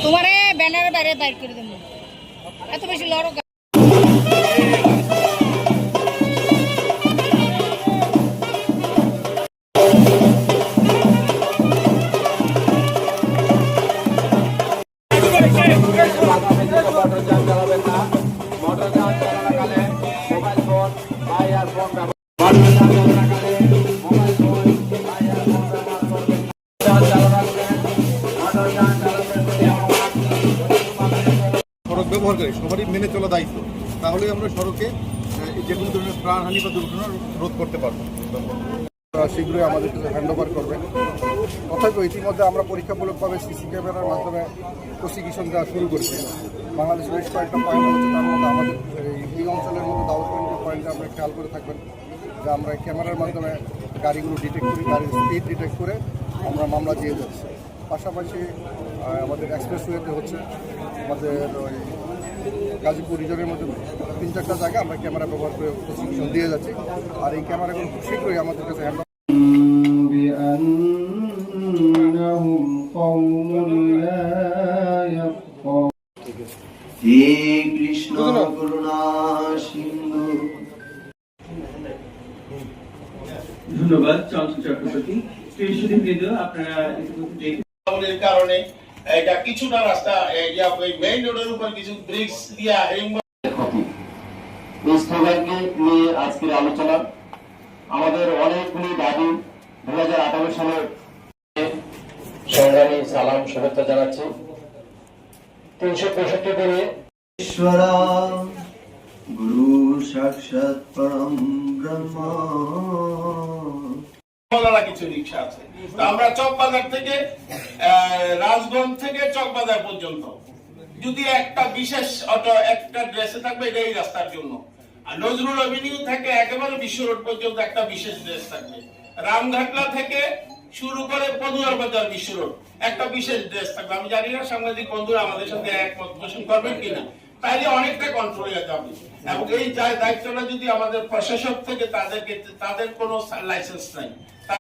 তোমারে ব্যানারের বাইরে বাইর করে দেবো, এত বেশি লড়ো। সড়ক ব্যবহার করে সবারই মেনে চলা দায়িত্ব, তাহলে আমরা সড়কে যে কোনো ধরনের প্রাণহানি বা দুর্ঘটনা রোধ করতে পারবো। শীঘ্রই আমাদের কাছে হ্যান্ড ওভার করবেন। তথাপি ইতিমধ্যে আমরা পরীক্ষামূলকভাবে সিসি ক্যামেরার মাধ্যমে প্রসিকিউশন দেওয়া শুরু করেছি। বাংলাদেশের বেশ কয়েকটা পয়েন্ট হচ্ছে, তার মধ্যে আমাদের এই অঞ্চলের মধ্যে দাউদকান্দির পয়েন্টে আমরা খেয়াল করে থাকবেন যে আমরা ক্যামেরার মাধ্যমে গাড়িগুলো ডিটেক্ট করি, গাড়ির স্পিড ডিটেক্ট করে আমরা মামলা দিয়ে যাচ্ছি। পাশাপাশি আমাদের এক্সপ্রেসওয়েতে হচ্ছে, আমাদের ওই গাজীপুর রিজনের মধ্যে 3-4টা জায়গায় আমরা ক্যামেরা ব্যবহার করে প্রসিকিউশন দিয়ে যাচ্ছি। আর এই ক্যামেরাগুলো খুব শীঘ্রই আমাদের কাছে হ্যান্ড কৃষ্ণ করুণা সিন্ধু। ধন্যবাদ চঞ্চল চক্রবর্তী। আপনারা কারণে এটা কিছুটা রাস্তা মেইন রোডের উপর কিছু ব্রিক্স দিয়া নিয়ে আজকের আলোচনা। আমাদের অনেকগুলি দাবি 2018 সালে সংগ্রামী সালাম শুভেচ্ছা জানাচ্ছি। 365 দিনে ঈশ্বরা গুরু সাক্ষাৎ পরম ব্রহ্ম কিছু রিক্সা আছে। তো আমরা চকবাজার থেকে রাজগঞ্জ থেকে চকবাজার পর্যন্ত যদি একটা বিশেষ অটো একটা ড্রেসে থাকবে, এটা এই রাস্তার জন্য। আর নজরুল এভিনিউ থেকে একেবারে বিশ্ব রোড পর্যন্ত একটা বিশেষ ড্রেস থাকবে। রামঘাটলা থেকে শুরু করে পদুয়ার বাজার বিশ্ব রোড একটা বিশেষ ড্রেস থাকবে। আমি জানি না সাংবাদিক বন্ধুরা আমাদের সাথে একমত পোষণ করবেন কিনা, তাইলে অনেকটা কন্ট্রোল হয়ে যাবে। এবং এই দায়িত্বটা যদি আমাদের প্রশাসক থেকে তাদের কোনো লাইসেন্স নাই।